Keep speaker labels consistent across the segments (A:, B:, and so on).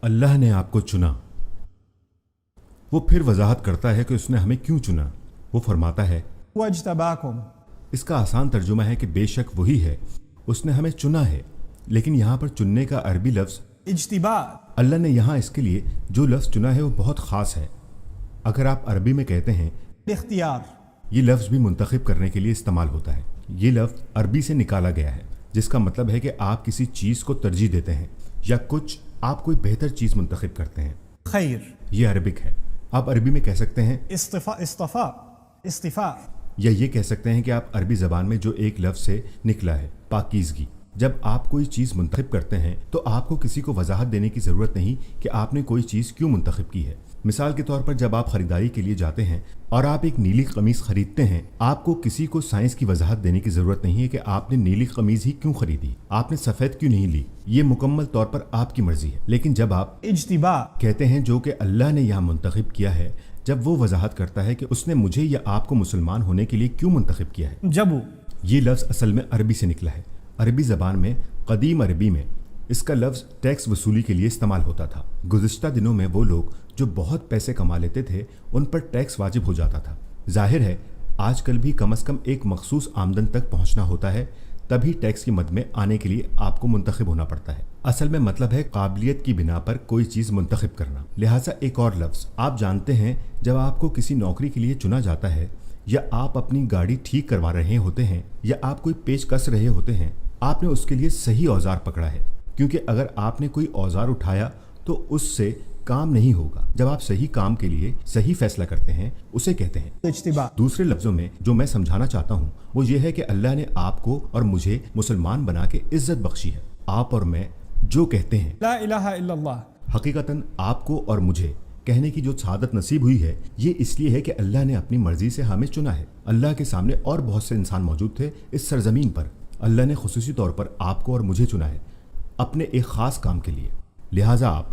A: अल्लाह ने आपको चुना। वो फिर वजाहत करता है कि उसने हमें क्यों चुना। वो फरमाता है
B: واجتباكم.
A: इसका आसान तर्जुमा है कि बेशक वही है, उसने हमें चुना है। लेकिन यहाँ पर चुनने का अरबी लफ्ज़
B: اجتباء.
A: अल्लाह ने यहाँ इसके लिए जो लफ्ज़ चुना है वो बहुत ख़ास है। अगर आप अरबी में कहते हैं
B: الاختيار.
A: ये लफ्ज़ भी मुंतखब करने के लिए इस्तेमाल होता है। ये लफ्ज़ अरबी से निकाला गया है, जिसका मतलब है कि आप किसी चीज़ को तरजीह देते हैं या कुछ आप कोई बेहतर चीज़ मुंतखब करते हैं।
B: خير.
A: ये अरबिक है। आप अरबी में कह सकते हैं
B: اصطفاء.
A: या ये कह सकते हैं कि आप अरबी ज़बान में जो एक लफ्ज़ से निकला है, पाकीज़गी। जब आप कोई चीज़ मुंतखब करते हैं तो आपको किसी को वजाहत देने की ज़रूरत नहीं कि आपने कोई चीज़ क्यों मुंतखब की है। मिसाल के तौर पर जब आप ख़रीदारी के लिए जाते हैं और आप एक नीली कमीज़ ख़रीदते हैं, आपको किसी को साइंस की वजाहत देने की ज़रूरत नहीं है कि आपने नीली कमीज़ ही क्यों ख़रीदी, आपने सफ़ेद क्यों नहीं ली। ये मुकम्मल तौर पर आपकी मर्ज़ी है। लेकिन जब आप
B: اجتباء.
A: कहते हैं जो कि अल्लाह ने यहाँ मुंतखब किया है, जब वो वजाहत करता है कि उसने मुझे या आपको मुसलमान होने के लिए क्यों मुंतखब किया है।
B: جبو.
A: ये लफ्ज़ असल में अरबी से निकला है। अरबी ज़बान में कदीम अरबी में इसका लफ्ज़ टैक्स वसूली के लिए इस्तेमाल होता था। गुज़िश्ता दिनों में वो लोग जो बहुत पैसे कमा लेते थे उन पर टैक्स वाजिब हो जाता था। जाहिर है आजकल भी कम से कम एक मखसूस आमदन तक पहुंचना होता है, तभी टैक्स की मद में आने के लिए आपको मुंतखब होना पड़ता है। असल में मतलब है काबिलियत की बिना पर कोई चीज़ मुंतखब करना। लिहाजा एक और लफ्ज़ आप जानते हैं, जब आपको किसी नौकरी के लिए चुना जाता है या आप अपनी गाड़ी ठीक करवा रहे होते हैं या आप कोई पेच कस रहे होते हैं, आपने उसके लिए सही औजार पकड़ा है, क्योंकि अगर आपने कोई औजार उठाया तो उससे काम नहीं होगा। जब आप सही काम के लिए सही फैसला करते हैं उसे कहते हैं
B: اجتباء.
A: दूसरे लफ्ज़ों में जो मैं समझाना चाहता हूँ वो ये है कि अल्लाह ने आपको और मुझे मुसलमान बना के इज्जत बख्शी है। आप और मैं जो कहते हैं,
B: لا إله إلا الله.
A: हकीकतन आपको और मुझे कहने की जो सादत नसीब हुई है, ये इसलिए है कि अल्लाह ने अपनी मर्जी से हमें चुना है। अल्लाह के सामने और बहुत से इंसान मौजूद थे इस सरजमीन पर, अल्लाह ने खुसूसी तौर पर आपको और मुझे चुना है अपने एक ख़ास काम के लिए। लिहाजा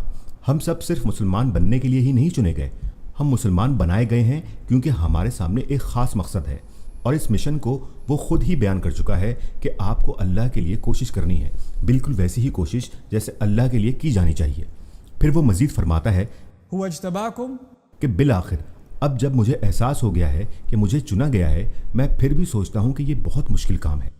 A: हम सब सिर्फ मुसलमान बनने के लिए ही नहीं चुने गए, हम मुसलमान बनाए गए हैं क्योंकि हमारे सामने एक ख़ास मकसद है, और इस मिशन को वो खुद ही बयान कर चुका है कि आपको अल्लाह के लिए कोशिश करनी है, बिल्कुल वैसी ही कोशिश जैसे अल्लाह के लिए की जानी चाहिए। फिर वो मज़ीद फरमाता है
B: هو اجتباكم.
A: कि बिल आखिर अब जब मुझे एहसास हो गया है कि मुझे चुना गया है, मैं फिर भी सोचता हूँ कि ये बहुत मुश्किल काम है।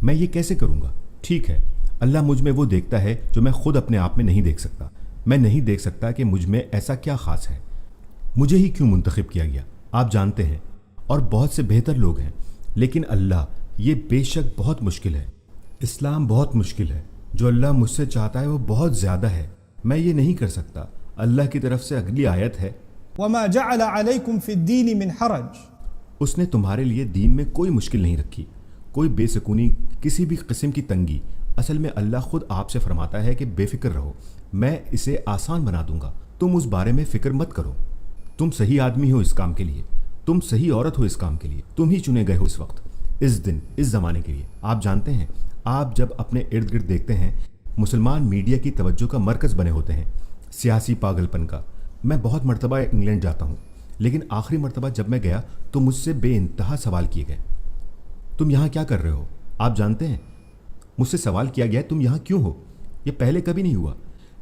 A: मैं ये कैसे करूँगा? ठीक है, अल्लाह मुझ में वो देखता है जो मैं खुद अपने आप में नहीं देख सकता। मैं नहीं देख सकता कि मुझ में ऐसा क्या ख़ास है, मुझे ही क्यों मुंतखब किया गया। आप जानते हैं, और बहुत से बेहतर लोग हैं, लेकिन अल्लाह, ये बेशक बहुत मुश्किल है। इस्लाम बहुत मुश्किल है। जो अल्लाह मुझसे चाहता है वो बहुत ज़्यादा है, मैं ये नहीं कर सकता। अल्लाह की तरफ से अगली आयत है
B: وما جعل عليكم في الدين من حرج.
A: उसने तुम्हारे लिए दीन में कोई मुश्किल नहीं रखी, कोई बेसकूनी, किसी भी किस्म की तंगी। असल में अल्लाह खुद आपसे फरमाता है कि बेफिक्र रहो, मैं इसे आसान बना दूंगा, तुम उस बारे में फ़िक्र मत करो। तुम सही आदमी हो इस काम के लिए, तुम सही औरत हो इस काम के लिए, तुम ही चुने गए हो इस वक्त, इस दिन, इस ज़माने के लिए। आप जानते हैं, आप जब अपने इर्द गिर्द देखते हैं, मुसलमान मीडिया की तवज्जो का मरकज़ बने होते हैं, सियासी पागलपन का। मैं बहुत मरतबा इंग्लैंड जाता हूँ, लेकिन आखिरी मरतबा जब मैं गया तो मुझसे बेइंतहा सवाल किए गए, तुम यहाँ क्या कर रहे हो? आप जानते हैं, मुझसे सवाल किया गया तुम यहाँ क्यों हो? ये पहले कभी नहीं हुआ।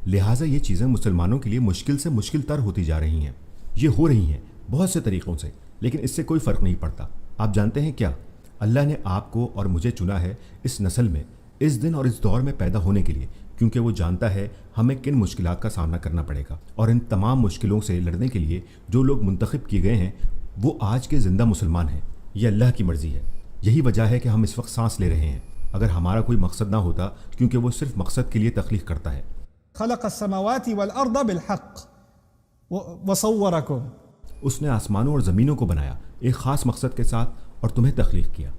A: लिहाजा ये चीज़ें मुसलमानों के लिए मुश्किल से मुश्किल तर होती जा रही हैं। ये हो रही हैं बहुत से तरीक़ों से, लेकिन इससे कोई फ़र्क नहीं पड़ता। आप जानते हैं क्या, अल्लाह ने आपको और मुझे चुना है इस नस्ल में, इस दिन और इस दौर में पैदा होने के लिए, क्योंकि वो जानता है हमें किन मुश्किलात का सामना करना पड़ेगा। और इन तमाम मुश्किलों से लड़ने के लिए जो लोग मुंतखब किए गए हैं वो आज के ज़िंदा मुसलमान हैं। ये अल्लाह की मर्ज़ी है। यही वजह है कि हम इस वक्त सांस ले रहे हैं। अगर हमारा कोई मकसद ना होता, क्योंकि वो सिर्फ मकसद के लिए तख्लीक करता है।
B: خلق السماوات والأرض بالحق وصوركم.
A: उसने आसमानों और ज़मीनों को बनाया एक ख़ास मकसद के साथ, और तुम्हें तख्लीक किया,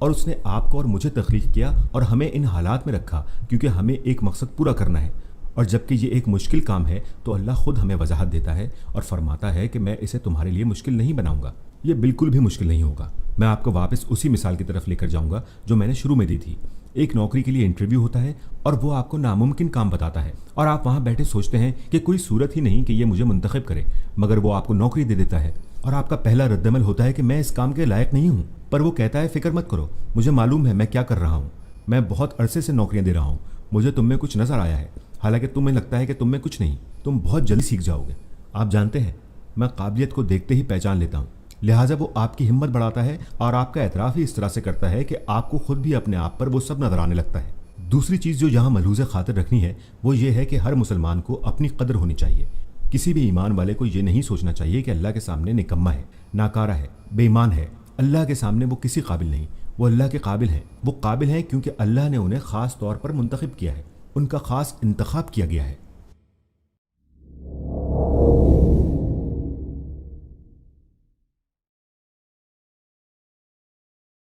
A: और उसने आपको और मुझे तख्लीक किया और हमें इन हालात में रखा क्योंकि हमें एक मकसद पूरा करना है। और जबकि ये एक मुश्किल काम है तो अल्लाह ख़ुद हमें वजाहत देता है और फरमाता है कि मैं इसे तुम्हारे लिए मुश्किल नहीं बनाऊंगा। ये बिल्कुल भी मुश्किल नहीं होगा। मैं आपको वापस उसी मिसाल की तरफ लेकर जाऊंगा जो मैंने शुरू में दी थी। एक नौकरी के लिए इंटरव्यू होता है और वो आपको नामुमकिन काम बताता है, और आप वहाँ बैठे सोचते हैं कि कोई सूरत ही नहीं कि ये मुझे मुंतखब करे, मगर वो आपको नौकरी दे देता है। और आपका पहला रद्दमल होता है कि मैं इस काम के लायक नहीं हूँ, पर वो कहता है फ़िक्र मत करो, मुझे मालूम है मैं क्या कर रहा हूँ, मैं बहुत अरसे से नौकरियाँ दे रहा हूँ, मुझे तुम में कुछ नज़र आया है, حالانکہ تمہیں لگتا ہے کہ تم میں کچھ نہیں، تم بہت جلدی سیکھ جاؤ گے۔ آپ جانتے ہیں میں قابلیت کو دیکھتے ہی پہچان لیتا ہوں، لہٰذا وہ آپ کی ہمت بڑھاتا ہے اور آپ کا اعتراف ہی اس طرح سے کرتا ہے کہ آپ کو خود بھی اپنے آپ پر وہ سب نظر آنے لگتا ہے۔ دوسری چیز جو یہاں ملحوظ خاطر رکھنی ہے وہ یہ ہے کہ ہر مسلمان کو اپنی قدر ہونی چاہیے۔ کسی بھی ایمان والے کو یہ نہیں سوچنا چاہیے کہ اللہ کے سامنے نکما ہے، ناکارہ ہے، بے ایمان ہے۔ اللہ کے سامنے وہ کسی قابل نہیں، وہ اللہ کے قابل ہیں۔ وہ قابل ہیں کیونکہ اللہ نے انہیں خاص طور پر منتخب کیا ہے، ان کا خاص انتخاب کیا گیا ہے۔